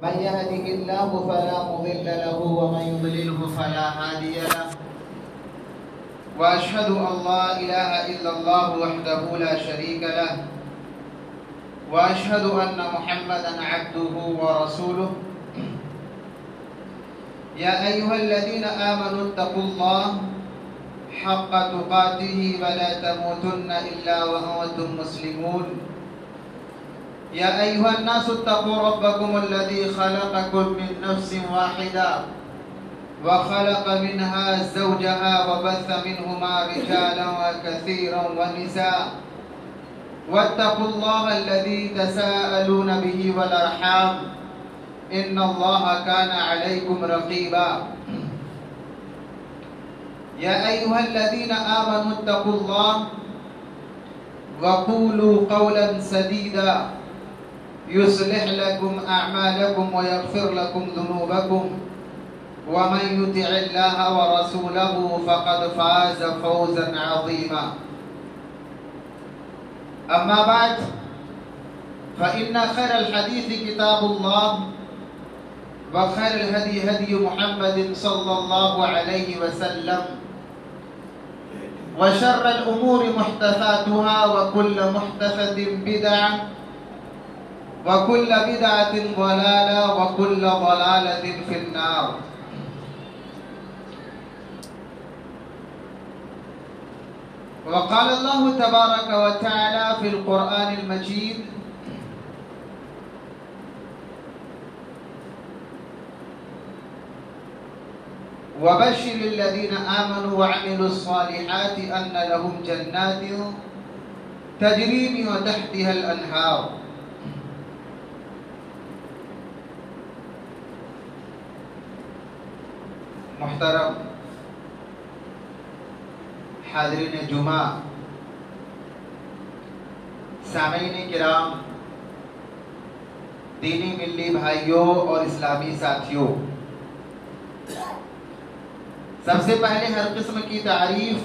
من يهده الله فلا مضل له ومن يضلله فلا هادي له وأشهد أن لا إله إلا الله وحده لا شريك له وأشهد أن محمدا عبده ورسوله يا أيها الذين آمنوا اتقوا الله حق تقاته ولا تموتن إلا وأنتم مسلمون يا أيها الناس اتقوا ربكم الذي خلقكم من نفس واحدة وخلق منها زوجها وبث منهما رجالا كثيرا ونساء واتقوا الله الذي تساءلون به والأرحام إن الله كان عليكم رقيبا يا أيها الذين آمنوا اتقوا الله وقولوا قولا سديدا يصلح لكم أعمالكم ويغفر لكم ذنوبكم ومن يطع الله ورسوله فقد فاز فوزا عظيما أما بعد فإن خير الحديث كتاب الله وخير الهدي هدي محمد صلى الله عليه وسلم وشر الأمور محدثاتها وكل محدثة بدعة وكل بدعة ضلالة وكل ضلالة في النار وقال الله تبارك وتعالى في القرآن المجيد وبشر الذين آمنوا وعملوا الصالحات أن لهم جنات تجري من تحتها الأنهار محترم حاضرین جمعہ، سامعین کرام، دینی ملی بھائیوں اور اسلامی ساتھیوں، سب سے پہلے ہر قسم کی تعریف،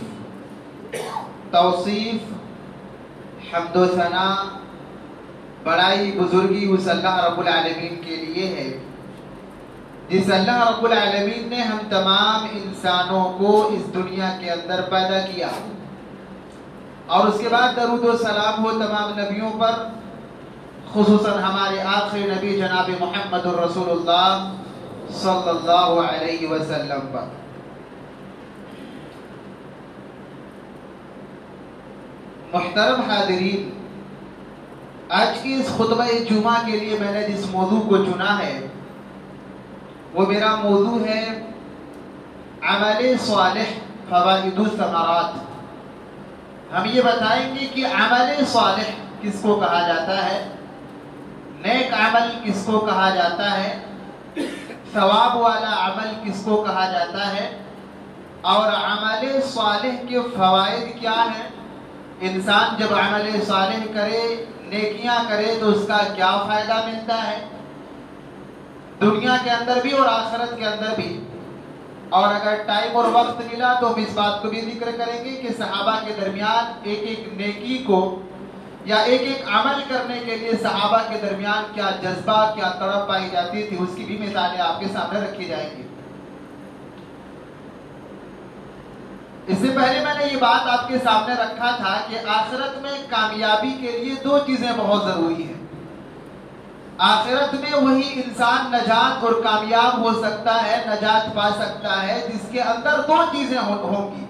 توصیف، حمد و ثنا، بڑائی بزرگی اس اللہ رب العالمین کے لیے ہے جس اللہ رب العالمین نے ہم تمام انسانوں کو اس دنیا کے اندر پیدا کیا، اور اس کے بعد درود و سلام ہو تمام نبیوں پر، خصوصاً ہمارے آخری نبی جناب محمد الرسول اللہ صلی اللہ علیہ وسلم پر۔ محترم حاضرین، آج کی اس خطبہ جمعہ کے لیے میں نے جس موضوع کو چنا ہے وہ میرا موضوع ہے عمل صالح فوائد و ثمرات۔ ہم یہ بتائیں گے کہ عمل صالح کس کو کہا جاتا ہے، نیک عمل کس کو کہا جاتا ہے، ثواب والا عمل کس کو کہا جاتا ہے، اور عمل صالح کے فوائد کیا ہیں، انسان جب عمل صالح کرے، نیکیاں کرے تو اس کا کیا فائدہ ملتا ہے دنیا کے اندر بھی اور آخرت کے اندر بھی۔ اور اگر ٹائم اور وقت ملا تو ہم اس بات کو بھی ذکر کریں گے کہ صحابہ کے درمیان ایک ایک نیکی کو یا ایک ایک عمل کرنے کے لیے صحابہ کے درمیان کیا جذبہ، کیا تڑپ پائی جاتی تھی، اس کی بھی مثالیں آپ کے سامنے رکھی جائیں گی۔ اس سے پہلے میں نے یہ بات آپ کے سامنے رکھا تھا کہ آخرت میں کامیابی کے لیے دو چیزیں بہت ضروری ہیں۔ آخرت میں وہی انسان نجات اور کامیاب ہو سکتا ہے، نجات پا سکتا ہے جس کے اندر دو چیزیں ہوں گی،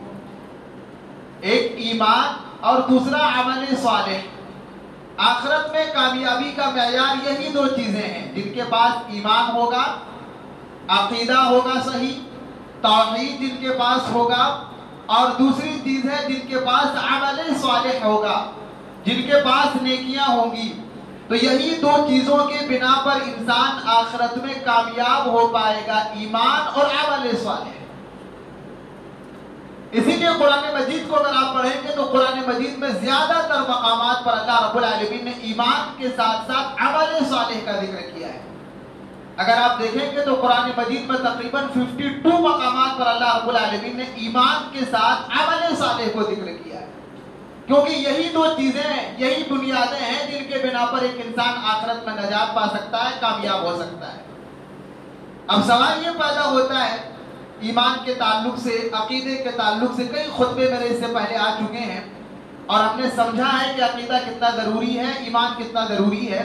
ایک ایمان اور دوسرا عمل صالح۔ آخرت میں کامیابی کا معیار یہی دو چیزیں ہیں، جن کے پاس ایمان ہوگا، عقیدہ ہوگا صحیح، توحید جن کے پاس ہوگا، اور دوسری چیز ہے جن کے پاس عمل صالح ہوگا، جن کے پاس نیکیاں ہوں گی۔ تو یہی دو چیزوں کے بنا پر انسان آخرت میں کامیاب ہو پائے گا، ایمان اور عمل صالح۔ اسی لیے قرآن مجید کو اگر آپ پڑھیں گے تو قرآن مجید میں زیادہ تر مقامات پر اللہ رب العالمین نے ایمان کے ساتھ ساتھ عمل صالح کا ذکر کیا ہے۔ اگر آپ دیکھیں گے تو قرآن مجید میں تقریباً 52 مقامات پر اللہ رب العالمین نے ایمان کے ساتھ عمل صالح کو ذکر کیا ہے، کیونکہ یہی دو چیزیں، یہی بنیادیں ہیں جن کے بنا پر ایک انسان آخرت میں نجات پا سکتا ہے، کامیاب ہو سکتا ہے۔ اب سوال یہ پیدا ہوتا ہے ایمان کے تعلق سے، عقیدے کے تعلق سے، کئی خطبے میرے اس سے پہلے آ چکے ہیں اور ہم نے سمجھا ہے کہ عقیدہ کتنا ضروری ہے، ایمان کتنا ضروری ہے۔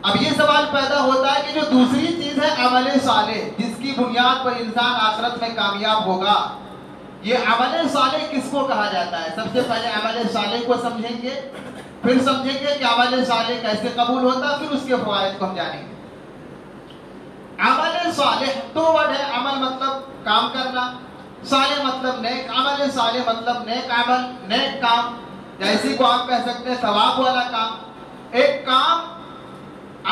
اب یہ سوال پیدا ہوتا ہے کہ جو دوسری چیز ہے عمل صالح، جس کی بنیاد پر انسان آخرت میں کامیاب ہوگا، یہ عمل صالح کس کو کہا جاتا ہے؟ سب سے پہلے عمل صالح کو سمجھیں گے، پھر سمجھیں گے کہ عمل صالح کیسے قبول ہوتا ہے، پھر اس کے فوائد کو ہم جانیں گے۔ عمل صالح دو ورڈ ہے، عمل مطلب کام کرنا، صالح مطلب نیک، عمل صالح مطلب نیک عمل، نیک کام، یا اسی کو آپ کہہ سکتے ہیں ثواب والا کام۔ ایک کام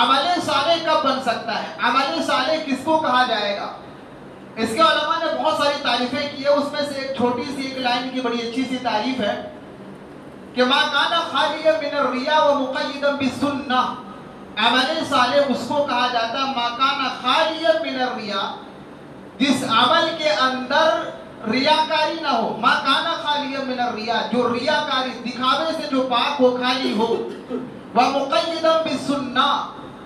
عمل صالح کب بن سکتا ہے؟ عمل صالح کس کو کہا جائے گا؟ اس کے علماء نے بہت ساری تعریفیں کی ہے، اس میں سے ایک چھوٹی سی ایک لائن کی بڑی اچھی سی تعریف ہے کہ ما کان خالیًا من الریا ومقیدا بالسنہ، عمل صالح اس کو کہا جاتا ہے ما کان خالیًا من الریا، جس عمل کے اندر ریاکاری نہ ہو، ما کان خالیًا من الریا، جو ریاکاری دکھاوے سے جو پاک ہو، خالی ہو، ومقیدا بالسنہ،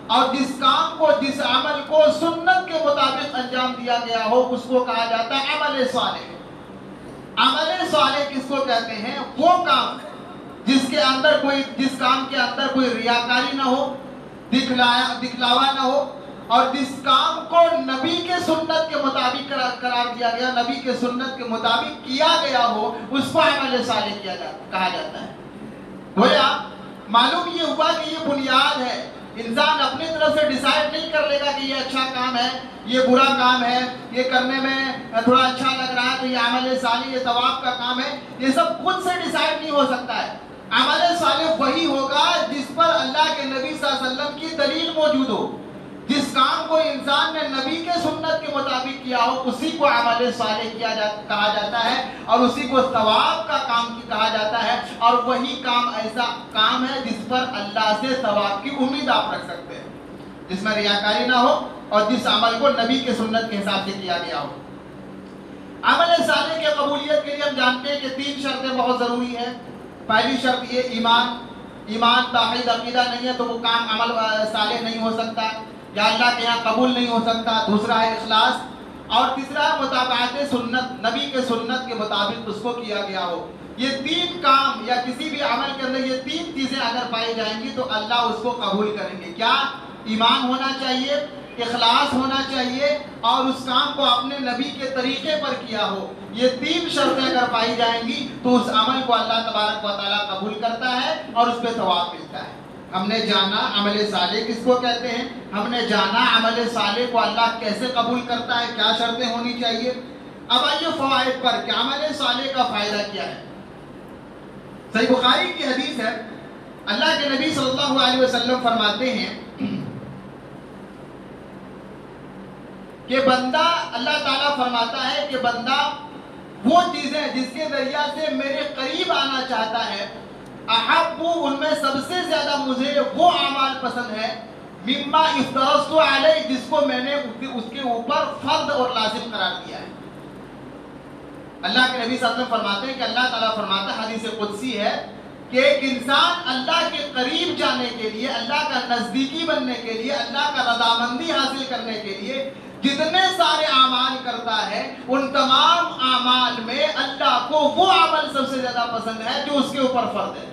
اور جس کام کو، جس عمل کو سنت کے مطابق انجام دیا گیا ہو، اس کو کہا جاتا ہے عمل صالح۔ عمل صالح کس کو کہتے ہیں؟ وہ کام جس کے اندر کوئی، جس کام کے اندر کوئی ریاکاری نہ ہو، دکھلاوا نہ ہو، اور جس کام کو نبی کے سنت کے مطابق قرار دیا گیا، نبی کے سنت کے مطابق کیا گیا ہو، اس کو عمل صالح کہا جاتا ہے۔ گویا معلوم یہ ہوا کہ یہ بنیاد ہے، انسان اپنی طرف سے ڈیسائیڈ نہیں کر لے گا کہ یہ اچھا کام ہے، یہ برا کام ہے، یہ کرنے میں تھوڑا اچھا لگ رہا ہے تو یہ عمل صالح، یہ ثواب کا کام ہے، یہ سب خود سے ڈیسائیڈ نہیں ہو سکتا ہے۔ عمل صالح وہی ہوگا جس پر اللہ کے نبی صلی اللہ علیہ وسلم کی دلیل موجود ہو۔ جس کام کو انسان نے نبی کے سنت کے مطابق کیا ہو، اسی کو عمل صالح کہا جاتا ہے، اور اسی کو ثواب کا کام کہا جاتا ہے، اور وہی کام ایسا کام ہے جس پر اللہ سے ثواب کی امید آپ رکھ سکتے ہیں، جس میں ریاکاری نہ ہو اور جس عمل کو نبی کے سنت کے حساب سے کیا گیا ہو۔ عمل صالح کی قبولیت کے لیے ہم جانتے ہیں کہ 3 شرطیں بہت ضروری ہیں۔ پہلی شرط یہ ایمان توحید عقیدہ نہیں ہے تو وہ کام عمل صالح نہیں ہو سکتا، یا اللہ کے یہاں قبول نہیں ہو سکتا۔ دوسرا ہے اخلاص، اور تیسرا ہے مطابقت سنت، نبی کے سنت کے مطابق اس کو کیا گیا ہو۔ یہ 3 کام یا کسی بھی عمل کے اندر یہ 3 چیزیں اگر پائی جائیں گی تو اللہ اس کو قبول کریں گے۔ کیا؟ ایمان ہونا چاہیے، اخلاص ہونا چاہیے، اور اس کام کو اپنے نبی کے طریقے پر کیا ہو۔ یہ 3 شرطیں اگر پائی جائیں گی تو اس عمل کو اللہ تبارک و تعالیٰ قبول کرتا ہے اور اس پہ ثواب ملتا ہے۔ ہم نے جانا عمل صالح کس کو کہتے ہیں، ہم نے جانا عمل صالح کو اللہ کیسے قبول کرتا ہے، کیا شرطیں ہونی چاہیے۔ اب آئیے فوائد پر کہ عمل صالح کا فائدہ کیا ہے۔ صحیح بخاری کی حدیث ہے، اللہ کے نبی صلی اللہ علیہ وسلم فرماتے ہیں کہ بندہ، اللہ تعالیٰ فرماتا ہے کہ بندہ وہ چیزیں جس کے ذریعہ سے میرے قریب آنا چاہتا ہے، احب، ان میں سب سے زیادہ مجھے وہ اعمال پسند ہے، مما افترضت علیہ، جس کو میں نے اس کے اوپر فرض اور لازم قرار دیا ہے۔ اللہ کے نبی صلی اللہ علیہ وسلم فرماتے ہیں کہ اللہ تعالیٰ فرماتا ہے، حدیث قدسی ہے کہ ایک انسان اللہ کے قریب جانے کے لیے، اللہ کا نزدیکی بننے کے لیے، اللہ کا رضامندی حاصل کرنے کے لیے جتنے سارے اعمال کرتا ہے، ان تمام اعمال میں اللہ کو وہ عمل سب سے زیادہ پسند ہے جو اس کے اوپر فرض ہے۔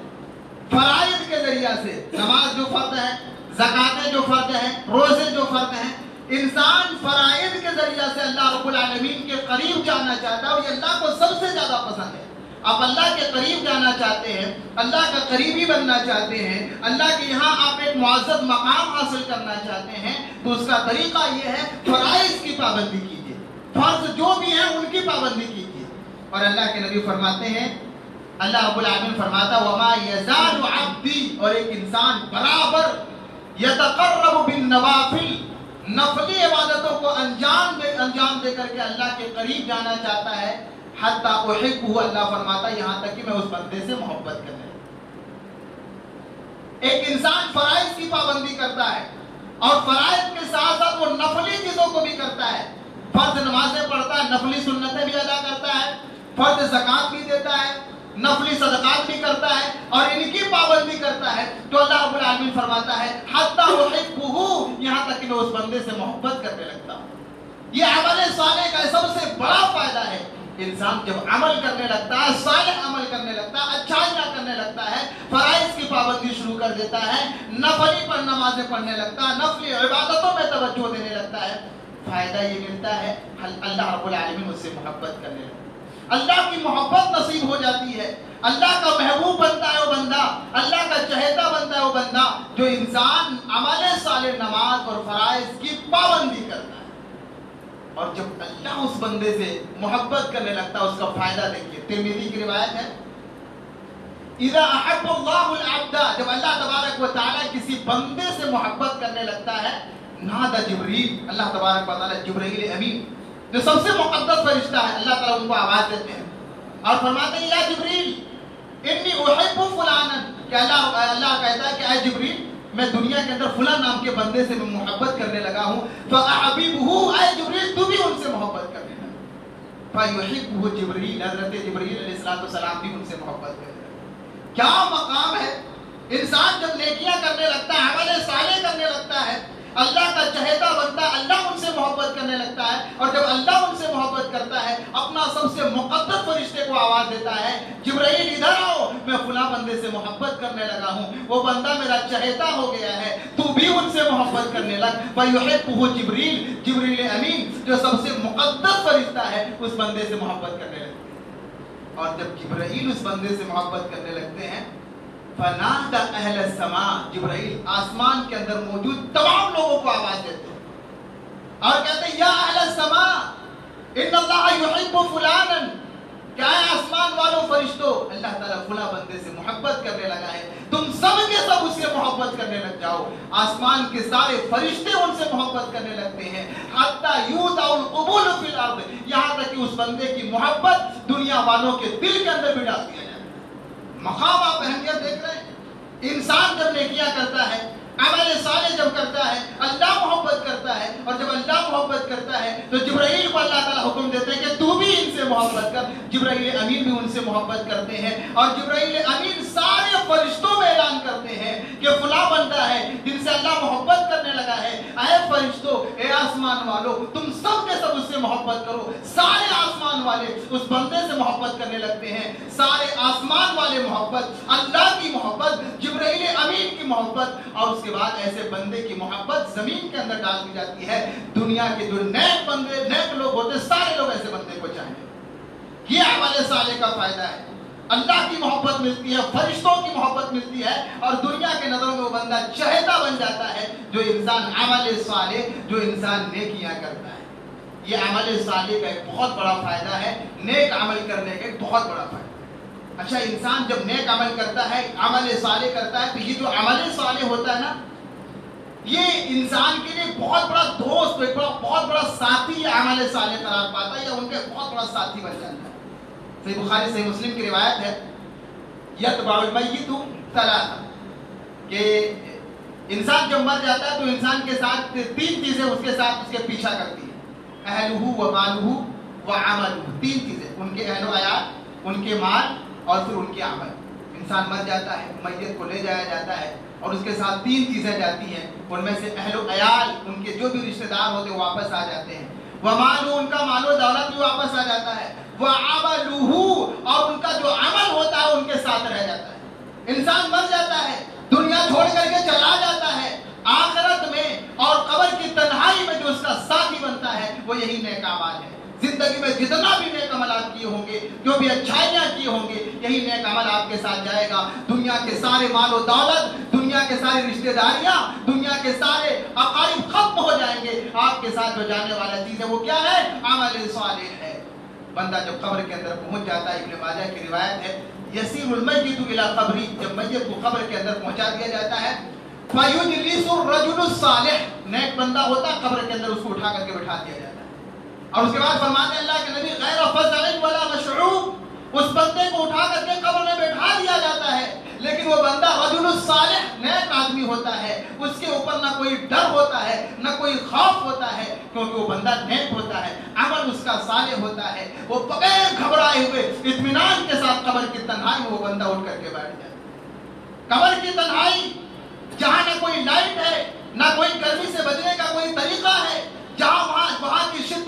فرائض کے ذریعہ سے، نماز جو فرض ہے، زکاتیں جو فرض ہیں، روزے جو فرض ہیں، انسان فرائض کے ذریعہ سے اللہ رب العالمین کے قریب جانا چاہتا ہے اور یہ اللہ کو سب سے زیادہ پسند ہے۔ آپ اللہ کے قریب جانا چاہتے ہیں، اللہ کا قریبی بننا چاہتے ہیں، اللہ کے یہاں آپ ایک معزز مقام حاصل کرنا چاہتے ہیں، تو اس کا طریقہ یہ ہے فرائض کی پابندی کیجیے، فرض جو بھی ہیں ان کی پابندی کیجیے۔ اور اللہ کے نبی فرماتے ہیں، اللہ رب العالمین فرماتا وما یزال عبدی، اور ایک انسان برابر یتقرب بالنوافل، نفلی عبادتوں کو انجام دے کر کے اللہ کے قریب جانا چاہتا ہے، حتی احبہ، اللہ فرماتا ہے یہاں تک کہ میں اس بندے سے محبت کرنے لگوں۔ ایک انسان فرائض کی پابندی کرتا ہے اور فرائض کے ساتھ ساتھ وہ نفلی چیزوں کو بھی کرتا ہے، فرض نمازیں پڑھتا ہے، نفلی سنتیں بھی ادا کرتا ہے، فرض زکات بھی دیتا ہے، نفلی صدقات بھی کرتا ہے، اور ان کی پابندی کرتا ہے، تو اللہ رب العالمین فرماتا ہے حتی احبہ، یہاں تک کہ میں اس بندے سے محبت کرنے لگتا ہوں۔ یہ عمل صالح کا سب سے بڑا فائدہ ہے. انسان جب عمل کرنے لگتا ہے، صالح عمل کرنے لگتا ہے، اچھائیاں کرنے لگتا ہے، فرائض کی پابندی شروع کر دیتا ہے، نفلی پر نمازیں پڑھنے لگتا ہے، نفلی عبادتوں میں توجہ دینے لگتا ہے، فائدہ یہ ملتا ہے اللہ رب العالمین اس سے محبت کرنے لگتا ہے، اللہ کی محبت نصیب ہو جاتی ہے، اللہ کا محبوب بنتا ہے وہ بندہ، اللہ کا چہیتا بنتا ہے وہ بندہ جو انسان عمل صالح، نماز اور فرائض کی پابندی کرتا ہے. اور جب اللہ اس بندے سے محبت کرنے لگتا ہے اس کا فائدہ دیکھیے. ترمذی کی روایت ہے اذا احب اللہ العبد، جب اللہ تبارک و تعالی کسی بندے سے محبت کرنے لگتا ہے، نادى جبریل، اللہ تبارک و تعالی جبرائیل امین جو سب سے مقدس فرشتہ ہے، اللہ تعالیٰ ان کو آواز دیتے ہیں اور فرماتے ہیں یا جبریل انی احب فلانا، کہ اللہ کہتا ہے کہ اے جبریل میں دنیا کے اندر فلاں نام کے بندے سے میں محبت کرنے لگا ہوں، فاحببہ، اے جبریل تو بھی ان سے محبت کرنے لگا، فیحبہ جبریل، حضرت جبریل علیہ السلام بھی ان سے محبت کرنے لگا. کیا مقام ہے! انسان جب نیکیاں کرنے لگتا ہے، عمل صالح کرنے لگتا ہے، اللہ کا چہیتا بنتا ہے، اللہ ان سے محبت کرنے لگتا ہے، اور جب اللہ ان سے محبت کرتا ہے اپنا سب سے مقدس فرشتے کو آواز دیتا ہے جبرائیل ادھر آؤ، میں فلاں بندے سے محبت کرنے لگا ہوں، وہ بندہ میرا چہیتا ہو گیا ہے، تو بھی ان سے محبت کرنے لگ. فیحبہ جبریل، جبریل امین جو سب سے مقدس فرشتہ ہے اس بندے سے محبت کرنے لگتے ہیں. اور جب جبرائیل اس بندے سے محبت کرنے لگتے ہیں، فنادى اہل السماء، جبرائیل آسمان کے اندر موجود تمام لوگوں کو آواز دیتے ہیں اور کہتے ہیں یا اہل السماء ان اللہ یحب فلانا، کیا ہے آسمان والوں فرشتوں، اللہ تعالیٰ فلاں بندے سے محبت کرنے لگا ہے، تم سب کے سب اس سے محبت کرنے لگ جاؤ. آسمان کے سارے فرشتے ان سے محبت کرنے لگتے ہیں، حتی یودع القبول فی الارض، یہاں تک کہ اس بندے کی محبت دنیا والوں کے دل کے اندر بھی ڈال دیا جائے. مقام آپ اہمیت دیکھ رہے ہیں. انسان جب نیکیاں کرتا ہے، عمل صالح جب کرتا ہے، اللہ محبت کرتا ہے، اور جب اللہ محبت کرتا ہے تو جبرائیل کو اللہ تعالیٰ حکم دیتے ہیں کہ تو بھی ان سے محبت کر. جبرائیل امین بھی ان سے محبت کرتے ہیں اور جبرائیل امین سارے فرشتوں میں اعلان کرتے ہیں کہ فلاں بندہ ہے جن سے اللہ محبت کرنے لگا ہے، اے فرشتوں، اے آسمان والو، تم سب کے سب اس سے محبت کرو. سارے آسمان والے اس بندے سے محبت کرنے لگتے ہیں، سارے آسمان والے محبت، اللہ کی محبت، جبرائیل امین کی محبت، اور اس کے بعد ایسے بندے کی محبت زمین کے اندر ڈال دی جاتی ہے. دنیا کے جو نیک بندے، نیک لوگ ہوتے، سارے لوگ ایسے بندے کو چاہیں. یہ عمل صالح کا فائدہ ہے. اللہ کی محبت ملتی ہے، فرشتوں کی محبت ملتی ہے، اور دنیا کے نظروں میں وہ بندہ چہیتا بن جاتا ہے جو انسان عمل صالح، جو انسان نیکیاں کرتا ہے. یہ عمل صالح کا ایک بہت بڑا فائدہ ہے، نیک عمل کرنے کا ایک بہت بڑا فائدہ. اچھا، انسان جب نیک عمل کرتا ہے، عمل صالح کرتا ہے، تو یہ جو عمل صالح ہوتا ہے نا، یہ انسان کے لیے بہت بڑا دوست، ایک بہت بڑا ساتھی عمل صالح قرار پاتا ہے، یا ان کے بہت بڑا ساتھی بن جاتا ہے. صحیح بخاری صحیح مسلم کی روایت ہے یتبع المیت ثلاث، کہ انسان جب مر جاتا ہے تو انسان کے ساتھ تین چیزیں اس کے ساتھ اس کے پیچھا کرتی ہیں، اہلہ و مالہ و عملہ. تین چیزیں، ان کے اہل و عیال، ان کے مال، اور پھر ان کے عمل. انسان مر جاتا ہے، میت کو لے جایا جاتا ہے، اور اس کے ساتھ تین چیزیں جاتی ہیں. ان میں سے اہل و عیال، ان کے جو بھی رشتہ دار ہوتے ہیں واپس آ جاتے ہیں. ومالہ، ان کا مال و دولت بھی واپس آ جاتا ہے. وعملہ، اور ان کا جو عمل ہوتا ہے ان کے ساتھ رہ جاتا ہے. انسان مر جاتا ہے، دنیا چھوڑ کر کے چلا جاتا ہے، آخرت میں اور قبر کی تنہائی میں جو اس کا ساتھی بنتا ہے وہ یہی نیک اعمال ہے. زندگی میں جتنا بھی نیک عمل آپ کیے ہوں گے، جو بھی اچھائیاں کیے ہوں گے، یہی نیک عمل آپ کے ساتھ جائے گا. دنیا کے سارے مال و دولت، دنیا کے سارے رشتہ داریاں، دنیا کے سارے اقارب ختم ہو جائیں گے. آپ کے ساتھ جو جانے والا چیز ہے وہ کیا ہے؟ عمل صالح ہے. بندہ جب قبر کے اندر پہنچ جاتا ہے، ابن ماجہ کی روایت ہے، یسیر المیت الی قبری، جب میت کو قبر کے اندر پہنچا دیا جاتا ہے، فیجلس الرجل الصالح، نیک بندہ ہوتا ہے، قبر کے اندر اس کو اٹھا کر کے بٹھا دیا جاتا ہے. اور اس کے بعد فرماتے ہیں اللہ کے نبی غیر فزع ولا مشعوب، اس بندے کو اٹھا کر کے قبر میں بٹھا دیا جاتا ہے، لیکن وہ بندہ رجل الصالح، نیک آدمی ہوتا ہے، اس کے اوپر نہ کوئی ڈر ہوتا ہے، نہ کوئی خوف ہوتا ہے، کیونکہ وہ بندہ نیک ہوتا ہے، عمل اس کا صالح ہوتا ہے. وہ بغیر گھبرائے ہوئے اطمینان کے ساتھ قبر کی تنہائی میں وہ بندہ اٹھ کر کے بیٹھ جاتا ہے. قبر کی تنہائی جہاں نہ کوئی لائٹ ہے، نہ کوئی گرمی سے بچنے کا کوئی طریقہ ہے، جہاں وہاں کی شدت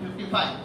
55।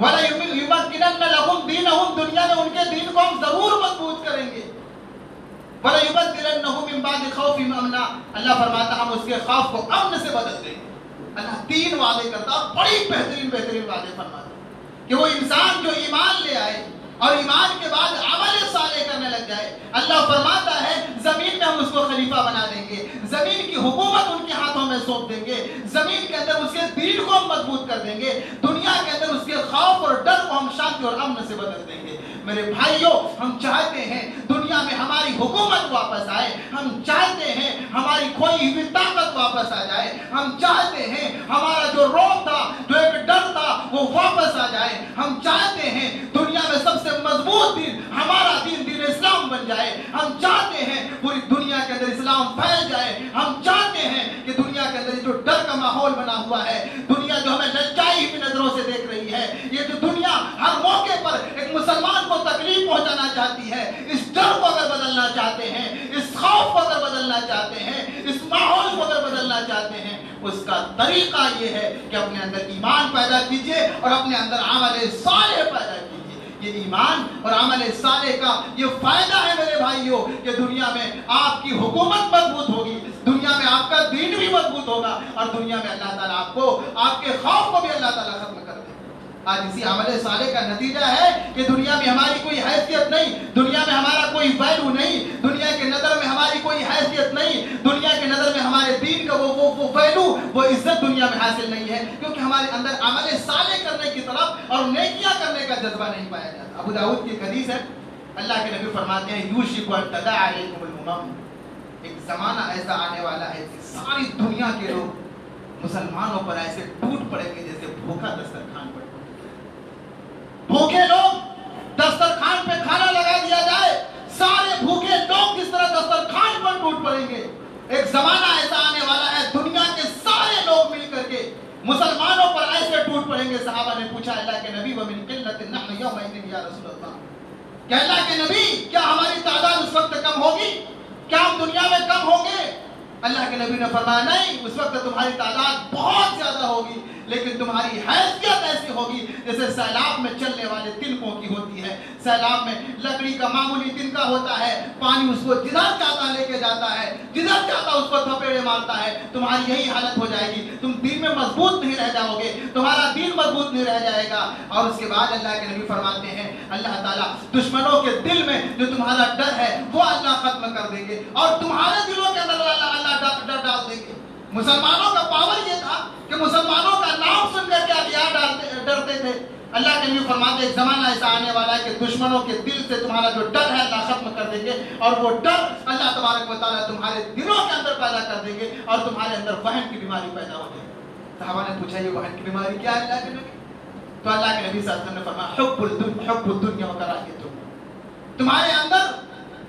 وَلَيُمَكِّنَنَّ لَهُمْ دِينَهُمْ دنیا میں ان کے دین کو ہم ضرور مضبوط کریں گے. وَلَيُبَدِّلَنَّهُمْ مِنْ بَعْدِ خَوْفِهِمْ أَمْنًا اللہ فرماتا ہم اس کے خوف کو امن سے بدل دیں گے. اللہ 3 وعدے کرتا اور بڑی بہترین وعدے فرماتا کہ وہ انسان جو ایمان لے آئے اور ایمان کے بعد عمل صالح کرنے لگ جائے, اللہ فرماتا ہے زمین میں ہم اس کو خلیفہ بنا دیں گے, زمین کی حکومت ان کے ہاتھوں میں سونپ دیں گے, زمین کے اندر اس کے دین کو ہم مضبوط کر دیں گے, دنیا کے اندر اس کے خوف اور ڈر کو ہم شانتی اور امن سے بدل دیں گے. میرے بھائیوں, ہم چاہتے ہیں دنیا میں ہماری حکومت واپس آئے, ہم چاہتے ہیں ہماری کھوئی ہوئی طاقت واپس آ جائے, ہم چاہتے ہیں ہمارا جو روب تھا, جو ایک ڈر تھا, وہ واپس آ جائے, ہم چاہتے ہیں دنیا میں سب سے مضبوط دین ہمارا دین اسلام بن جائے, ہم چاہتے ہیں پوری دنیا کے اندر اسلام پھیل جائے, ہم چاہتے ہیں کہ دنیا کے اندر جو ڈر کا ماحول بنا ہوا ہے, دنیا جو ہمیں للچائی ہوئی نظروں سے دیکھ رہی ہے, یہ جو دنیا ہر موقع پر ایک مسلمان کو تکلیف پہنچانا چاہتی ہے, اس ڈر کو اگر بدلنا چاہتے ہیں, اس خوف کو اگر بدلنا چاہتے ہیں, اس ماحول کو اگر بدلنا چاہتے ہیں, اس کا طریقہ یہ ہے کہ اپنے اندر ایمان پیدا کیجئے اور اپنے اندر عمل صالح پیدا کیجئے. یہ ایمان اور عمل صالح کا یہ فائدہ ہے میرے بھائیوں کہ دنیا میں آپ کی حکومت مضبوط ہوگی, دنیا میں آپ کا دین بھی مضبوط ہوگا, اور دنیا میں اللہ تعالیٰ آپ کو, آپ کے خوف کو بھی اللہ تعالیٰ ختم کر دے. آج اسی عمل صالح کا نتیجہ ہے کہ دنیا میں ہماری کوئی حیثیت نہیں, دنیا میں ہمارا کوئی ویلو نہیں, دنیا کے نظر میں ہماری کوئی حیثیت نہیں, دنیا کے نظر میں ہمارے دین کا وہ ویلو, وہ عزت دنیا میں حاصل نہیں ہے, کیونکہ ہمارے اندر عمل صالح کرنے کی طرف اور نیکیاں کرنے کا جذبہ نہیں پایا جاتا. ابو داؤد کی حدیث ہے, اللہ کے نبی فرماتے ہیں یوشک ان تداعی علیکم الامم, ایک زمانہ ایسا آنے والا ہے کہ ساری دنیا کے لوگ مسلمانوں پر ایسے ٹوٹ پڑیں گے جیسے بھوکا دسترخوان پر. بھوکے لوگ دسترخوان پہ کھانا لگا دیا جائے, سارے بھوکے لوگ کس طرح دسترخوان پر ٹوٹ پڑیں گے. ایک زمانہ ایسا آنے والا ہے دنیا کے سارے لوگ مل کر کے مسلمانوں پر ایسے ٹوٹ پڑیں گے. صحابہ نے پوچھا اللہ کے نبی ومن قلت نحن یومئذ یا رسول اللہ, کہ اللہ کے نبی کیا ہماری تعداد اس وقت کم ہوگی, کیا ہم دنیا میں کم ہوں گے؟ اللہ کے نبی نے فرمایا نہیں, اس وقت تمہاری تعداد بہت زیادہ ہوگی, لیکن تمہاری حیثیت ایسی ہوگی جیسے سیلاب میں چلنے والے تنکوں کی ہوتی ہے. سیلاب میں لکڑی کا معمولی تنکا ہوتا ہے, پانی اس کو جدھر چاہتا لے کے جاتا ہے, جدھر چاہتا اس کو تھپیڑے مارتا ہے. تمہاری یہی حالت ہو جائے گی, تم دین میں مضبوط نہیں رہ جاؤ گے, تمہارا دین مضبوط نہیں رہ جائے گا. اور اس کے بعد اللہ کے نبی فرماتے ہیں اللہ تعالیٰ دشمنوں کے دل میں جو تمہارا ڈر ہے وہ اللہ ختم کر دیں گے, اور تمہارے دلوں کے اندر اللہ ڈر ڈال دیں گے. مسلمانوں کا پاور یہ تھا کہ مسلمانوں کا نام سن کر کے آپ ڈرتے تھے. اللہ کے نبی فرماتے ایک زمانہ ایسا آنے والا ہے کہ دشمنوں کے دل سے تمہارا جو ڈر ہے اللہ ختم کر دیں گے, اور وہ ڈر اللہ تبارک و تعالیٰ تمہارے دلوں کے اندر پیدا کر دیں گے, اور تمہارے اندر وہن کی بیماری پیدا ہو جائے گی. صحابہ نے پوچھا یہ وہن کی بیماری کیا ہے اللہ کے نبی؟ تو اللہ کے نبی صلی اللہ علیہ وسلم نے فرمایا حب الدنیا و کراہیت, تمہارے اندر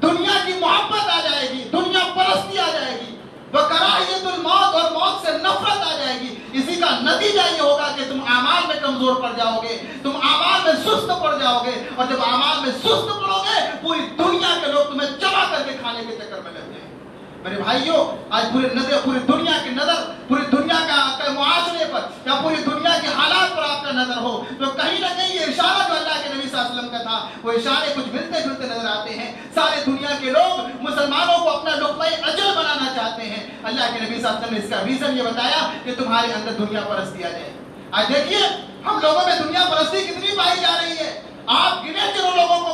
دنیا کی محبت آ جائے گی, دنیا پرستی آ جائے گی, وکراہیت الموت, اور موت سے نفرت آ جائے گی. اسی کا نتیجہ یہ ہوگا کہ تم اعمال میں کمزور پڑ جاؤ گے, تم اعمال میں سست پڑ جاؤ گے, اور جب اعمال میں سست پڑو گے پوری دنیا کے لوگ تمہیں چبا کر کے کھانے کے چکر میں لگ جائیں گے. میرے بھائیوں آج پوری دنیا کی نظر پوری دنیا کا معاشرے پر یا پوری دنیا کے حالات پر آپ کا نظر ہو تو کہیں نہ کہیں یہ اشارہ جو اللہ کے نبی صلی اللہ علیہ وسلم کا تھا وہ اشارے کچھ ملتے جلتے نظر آتے ہیں. سارے دنیا کے لوگ مسلمانوں کو اپنا لقمہ اجل بنانا چاہتے ہیں. اللہ کے نبی صلی اللہ علیہ وسلم نے اس کا ریزن یہ بتایا کہ تمہارے اندر دنیا پرستی آ جائے. آج دیکھیے ہم لوگوں میں دنیا پرستی کتنی پائی جا رہی ہے. آپ گنے چلو لوگوں کو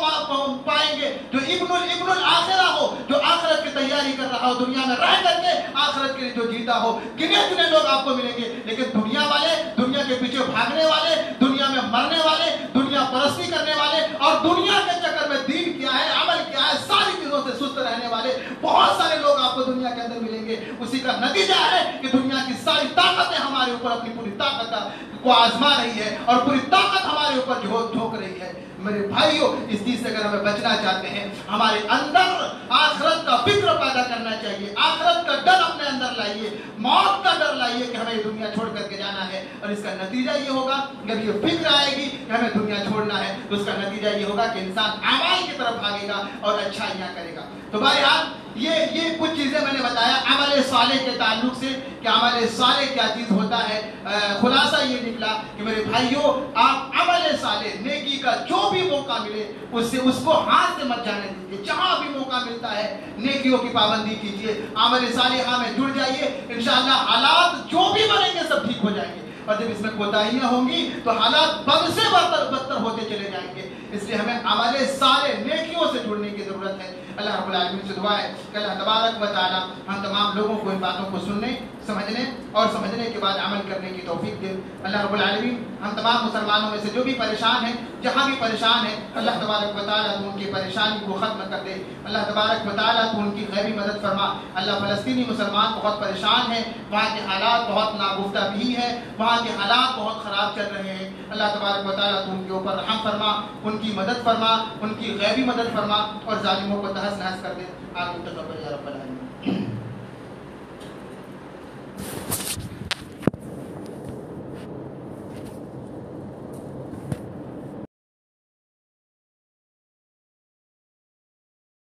پائیں گے جو ابن الآخرہ ہو, جو آخرت کی تیاری کر رہا ہو, دنیا میں رہ کر کے آخرت کے لیے جو جیتا ہو, گنے چنے لوگ آپ کو ملیں گے. لیکن دنیا والے, دنیا کے پیچھے بھاگنے والے, دنیا میں مرنے والے, دنیا پرستی کرنے والے, اور دنیا کے چکر میں دین کیا ہے, عمل کیا ہے, ساری چیزوں سے سست رہنے والے بہت سارے لوگ آپ کو دنیا کے اندر ملیں گے. اسی کا نتیجہ ہے کہ دنیا کی ساری طاقتیں ہمارے اوپر اپنی پوری طاقت کو آزما رہی ہے, اور پوری طاقت ہمارے اوپر جھونک رہی ہے. میرے بھائیوں اس چیز سے اگر ہمیں بچنا چاہتے ہیں ہمارے اندر آخرت کا فکر پیدا کرنا چاہیے, آخرت کا ڈر اپنے اندر لائیے, موت کا ڈر لائیے کہ ہمیں دنیا چھوڑ کر کے جانا ہے. اور اس کا نتیجہ یہ ہوگا جب یہ فکر آئے گی کہ ہمیں دنیا چھوڑنا ہے تو اس کا نتیجہ یہ ہوگا کہ انسان اعمال کی طرف بھاگے گا اور اچھائیاں کرے گا. تو بہرحال یہ کچھ چیزیں میں نے بتایا عمل صالح کے تعلق سے کہ عمل صالح کیا چیز ہوتا ہے. خلاصہ یہ نکلا کہ میرے بھائیوں آپ عمل صالح نیکی کا جو بھی موقع ملے اس کو ہاتھ سے مت جانے دیجیے. جہاں بھی موقع ملتا ہے نیکیوں کی پابندی کیجیے, عمل صالحہ میں جڑ جائیے. انشاءاللہ حالات جو بھی بنیں گے سب ٹھیک ہو جائیں گے, اور جب اس میں کوتاہیاں ہوں گی تو حالات بد سے بدتر ہوتے چلے جائیں گے. اس لیے ہمیں عمل صالح نیکیوں سے جڑنے کی ضرورت ہے. اللہ رب العالمین سے دعا ہے کہ اللہ تبارک و تعالی ہم تمام لوگوں کو ان باتوں کو سننے, سمجھنے اور سمجھنے کے بعد عمل کرنے کی توفیق دے. اللہ رب العالمین ہم تمام مسلمانوں میں سے جو بھی پریشان ہیں, جہاں بھی پریشان ہیں, اللہ تبارک و تعالی تو ان کی پریشانی کو ختم کر دے. اللہ تبارک و تعالی تو ان کی غیبی مدد فرما. اللہ فلسطینی مسلمان بہت پریشان ہیں, وہاں کے حالات بہت ناگفتہ بھی ہیں, وہاں کے حالات بہت خراب چل رہے ہیں. اللہ تبارک و تعالی تو ان کے اوپر رحم فرما, ان کی مدد فرما, ان کی غیبی مدد فرما اور ظالموں کو تہس نہس کر دے. آمین تقبل یا رب العالمین.